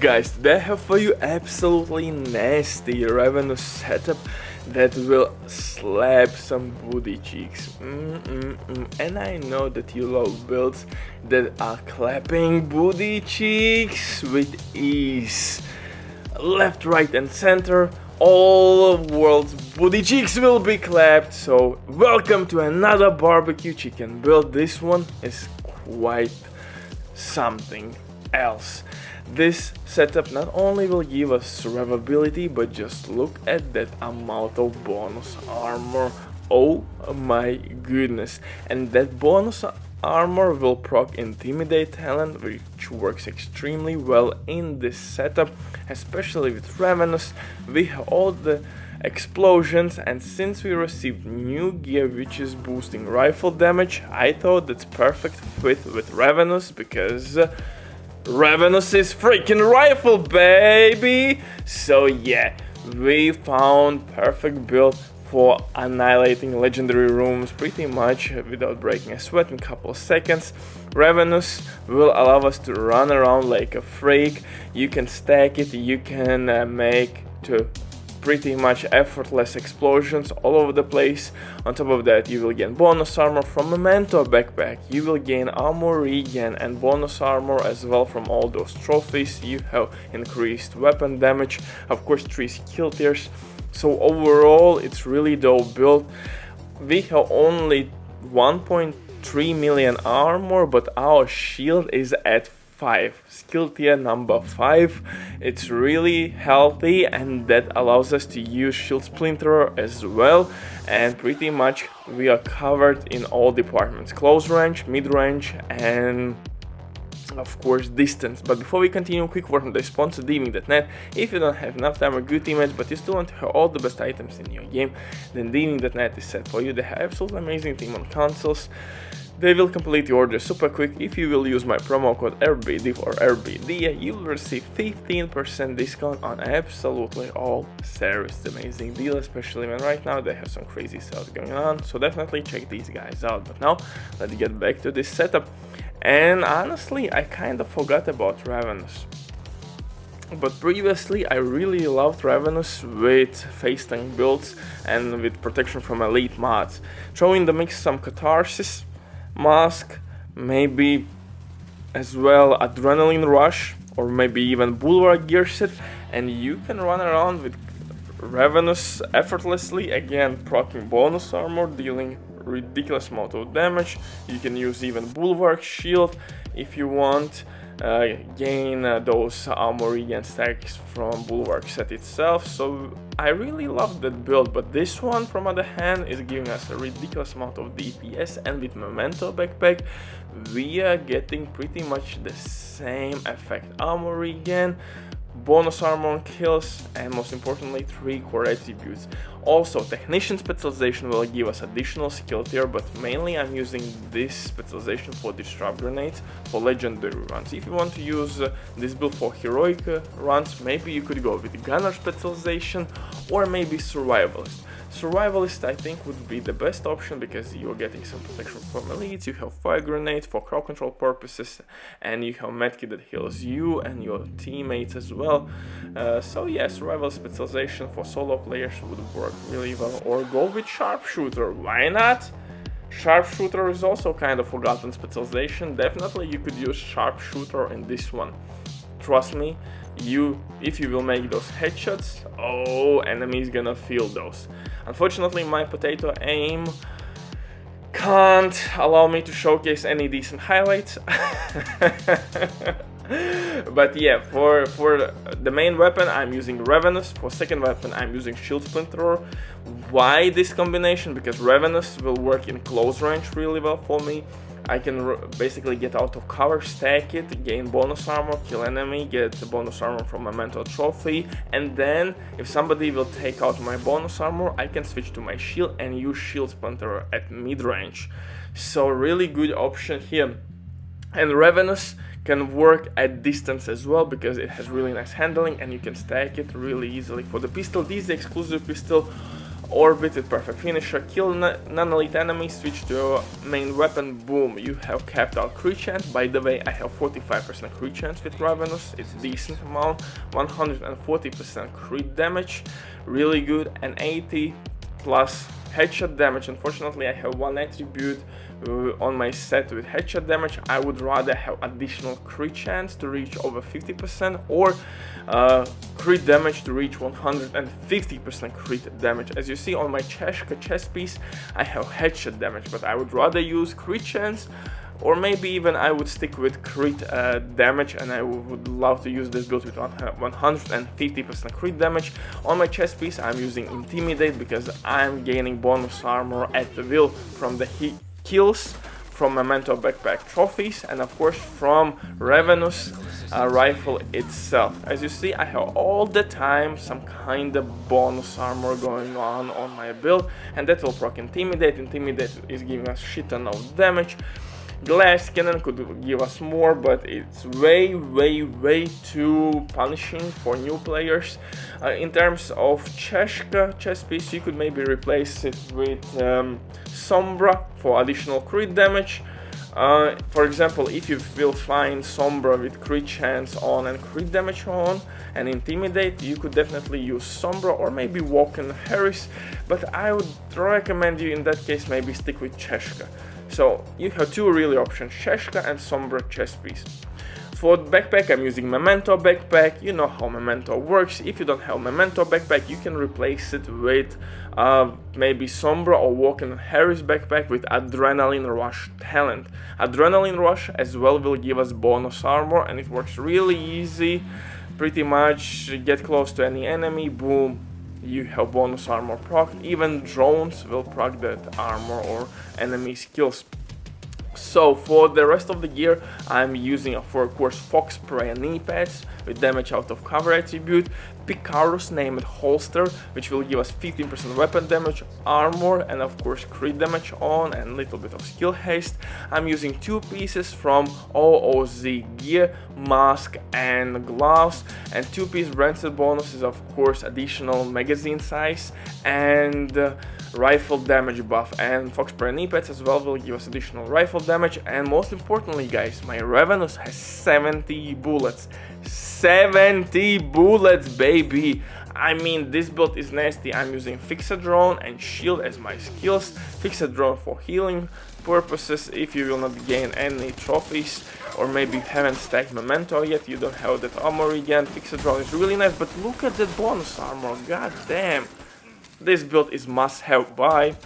Guys, today I have for you absolutely nasty Ravenous setup that will slap some booty cheeks. And I know that you love builds that are clapping booty cheeks with ease. Left, right and center, all world's booty cheeks will be clapped. So welcome to another barbecue chicken build. This one is quite something else. This setup not only will give us survivability, but just look at that amount of bonus armor. Oh my goodness. And that bonus armor will proc Intimidate talent, which works extremely well in this setup, especially with Ravenous. We have all the explosions, and since we received new gear which is boosting rifle damage, I thought that's perfect fit with Ravenous, because Ravenous is freaking rifle, baby! So yeah, we found perfect build for annihilating legendary rooms pretty much without breaking a sweat in a couple of seconds. Ravenous will allow us to run around like a freak. You can stack it, you can make to pretty much effortless explosions all over the place. On top of that, you will gain bonus armor from Memento backpack, you will gain armor regen and bonus armor as well from all those trophies. You have increased weapon damage, of course 3 skill tiers. So overall it's really dope build. We have only 1.3 million armor, but our shield is at 5, skill tier number 5. It's really healthy, and that allows us to use shield splinterer as well, and pretty much we are covered in all departments: close range, mid range, and of course distance. But before we continue, quick word from the sponsor DEFLECTOR. If you don't have enough time or good teammates, but you still want to have all the best items in your game, then DEFLECTOR is set for you. They have absolutely amazing team on consoles. They will complete your order super quick. If you will use my promo code RBD or RBD, you will receive 15% discount on absolutely all series. Amazing deal, especially when right now they have some crazy sales going on. So definitely check these guys out. But now let's get back to this setup. And honestly, I kind of forgot about Ravenous. But previously I really loved Ravenous with face tank builds and with protection from elite mods. Throw in the mix some catharsis, mask, maybe as well adrenaline rush, or maybe even bulwark gear set, and you can run around with Ravenous effortlessly, again proccing bonus armor, dealing ridiculous amount of damage. You can use even bulwark shield if you want, gain those armor regen stacks from bulwark set itself. So I really love that build, but this one from other hand is giving us a ridiculous amount of DPS, and with Memento backpack we are getting pretty much the same effect: armor regen, bonus armor on kills, and most importantly 3 core attributes. Also, technician specialization will give us additional skill tier, but mainly I'm using this specialization for disrupt grenades for legendary runs. If you want to use this build for heroic runs, maybe you could go with gunner specialization or maybe survivalist. Survivalist I think would be the best option, because you're getting some protection from elites, you have fire grenades for crowd control purposes, and you have medkit that heals you and your teammates as well. So yeah, survival specialization for solo players would work really well. Or go with sharpshooter, why not? Sharpshooter is also kind of forgotten specialization. Definitely you could use sharpshooter in this one. Trust me, if you will make those headshots, oh, enemies gonna feel those. Unfortunately, my potato aim can't allow me to showcase any decent highlights. But yeah, for the main weapon I'm using Ravenous, for second weapon I'm using Shield Splinterer. Why this combination? Because Ravenous will work in close range really well for me. I can basically get out of cover, stack it, gain bonus armor, kill enemy, get the bonus armor from Memento trophy, and then if somebody will take out my bonus armor, I can switch to my shield and use Shield Splinterer at mid-range. So really good option here. And Ravenous can work at distance as well, because it has really nice handling and you can stack it really easily. For the pistol, this is the exclusive pistol Orbit with perfect finisher, kill non-elite enemies, switch to main weapon, boom, you have capital crit chance. By the way, I have 45% crit chance with Ravenous, it's a decent amount, 140% crit damage, really good, and 80 plus headshot damage. Unfortunately, I have one attribute on my set with headshot damage. I would rather have additional crit chance to reach over 50% or crit damage to reach 150% crit damage. As you see on my Cheshka chest piece, I have headshot damage, but I would rather use crit chance, or maybe even I would stick with crit damage, and I would love to use this build with 150% crit damage. On my chest piece I'm using Intimidate because I'm gaining bonus armor at the will from the kills, from Memento backpack trophies, and of course from Ravenous rifle itself. As you see, I have all the time some kind of bonus armor going on my build, and that will proc Intimidate. Intimidate is giving us shit ton of damage. Glass cannon could give us more, but it's way too punishing for new players. In terms of Cheshka chest piece, you could maybe replace it with Sombra for additional crit damage. For example, if you will find Sombra with crit chance on and crit damage on and Intimidate, you could definitely use Sombra or maybe Walken Harris, but I would recommend you in that case maybe stick with Cheshka. So you have two really options, Cheshka and Sombra chest piece. For backpack, I'm using Memento backpack. You know how Memento works. If you don't have Memento backpack, you can replace it with maybe Sombra or Walken Harris backpack with Adrenaline Rush talent. Adrenaline Rush as well will give us bonus armor, and it works really easy. Pretty much get close to any enemy, boom, you have bonus armor proc. Even drones will proc that armor or enemy skills. So for the rest of the gear, I'm using for of course Fox Spray and knee pads with damage out of cover attribute, Picaro's named holster, which will give us 15% weapon damage, armor, and of course crit damage on, and a little bit of skill haste. I'm using two pieces from OOZ gear, mask and gloves, and two-piece branded bonuses, of course additional magazine size and rifle damage buff, and Fox Spray knee pads as well will give us additional rifle damage. And most importantly, guys, my Ravenous has 70 bullets. 70 bullets, baby! I mean, this build is nasty. I'm using Fixadrone and Shield as my skills. Fixadrone for healing purposes if you will not gain any trophies, or maybe haven't stacked Memento yet, you don't have that armor again. Fixadrone is really nice, but look at that bonus armor, god damn! This build is must have buy.